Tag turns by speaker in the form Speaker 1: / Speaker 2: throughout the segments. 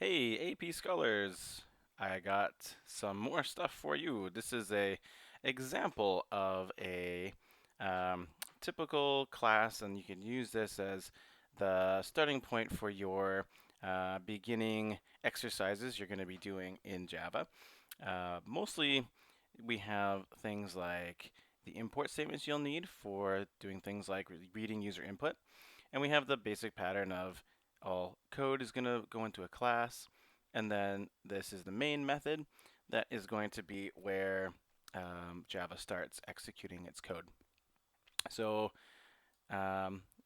Speaker 1: Hey, AP Scholars! I got some more stuff for you. This is a example of a um, typical class, and you can use this as the starting point for your beginning exercises you're going to be doing in Java. Mostly, we have things like the import statements you'll need for doing things like reading user input. And we have the basic pattern of all code is going to go into a class, and then this is the main method that is going to be where Java starts executing its code. So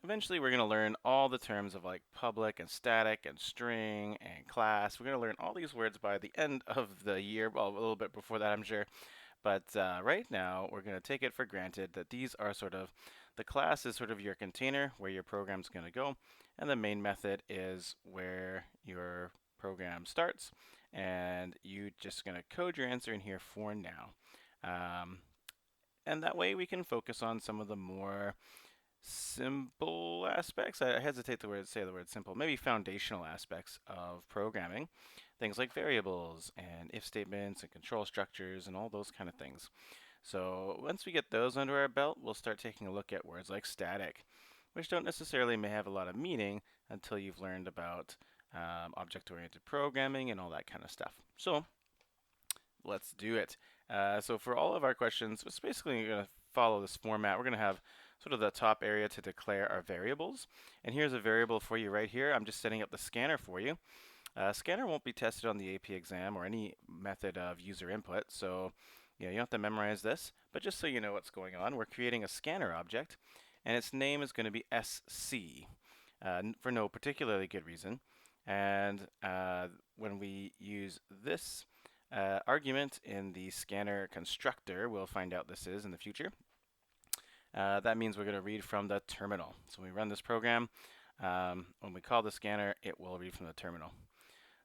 Speaker 1: eventually we're going to learn all the terms of like public and static and string and class. We're going to learn all these words by the end of the year, well, a little bit before that, I'm sure. But right now, we're going to take it for granted that these are sort of, the class is sort of your container where your program's going to go, and the main method is where your program starts, and you just going to code your answer in here for now. And that way we can focus on some of the more simple aspects. I hesitate to say the word simple, maybe foundational aspects of programming. Things like variables and if statements and control structures and all those kind of things. So once we get those under our belt, we'll start taking a look at words like static, which don't necessarily may have a lot of meaning until you've learned about object-oriented programming and all that kind of stuff. So let's do it. So for all of our questions, it's basically going to follow this format. We're going to have sort of the top area to declare our variables. And here's a variable for you right here. I'm just setting up the scanner for you. Scanner won't be tested on the AP exam or any method of user input, so you don't have to memorize this, but just so you know what's going on, we're creating a scanner object, and its name is going to be SC for no particularly good reason. And when we use this argument in the scanner constructor, we'll find out this is in the future. That means we're going to read from the terminal. So when we run this program, when we call the scanner, it will read from the terminal.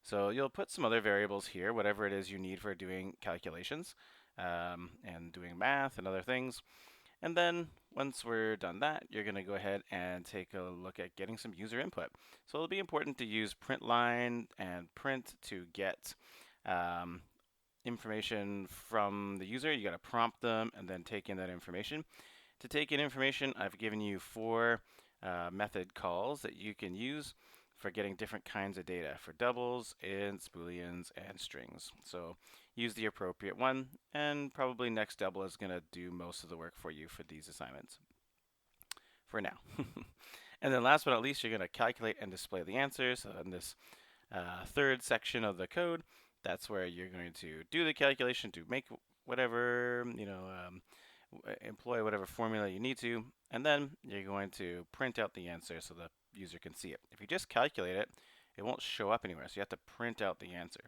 Speaker 1: So you'll put some other variables here, whatever it is you need for doing calculations and doing math and other things. And then once we're done that, you're going to go ahead and take a look at getting some user input. So it'll be important to use print line and print to get information from the user. You got to prompt them and then take in that information. To take in information, I've given you four method calls that you can use for getting different kinds of data for doubles, ints, booleans, and strings. So use the appropriate one, and probably next double is going to do most of the work for you for these assignments for now. And then last but not least, you're going to calculate and display the answers. So in this third section of the code, that's where you're going to do the calculation to make whatever, employ whatever formula you need to, and then you're going to print out the answer so the user can see it. If you just calculate it, it won't show up anywhere, so you have to print out the answer.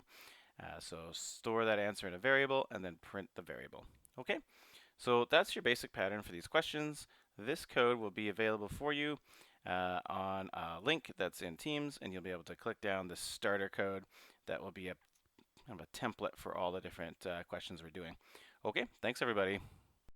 Speaker 1: So store that answer in a variable and then print the variable. Okay, so that's your basic pattern for these questions. This code will be available for you on a link that's in Teams, and you'll be able to click down the starter code that will be a kind of a template for all the different questions we're doing. Okay, thanks everybody.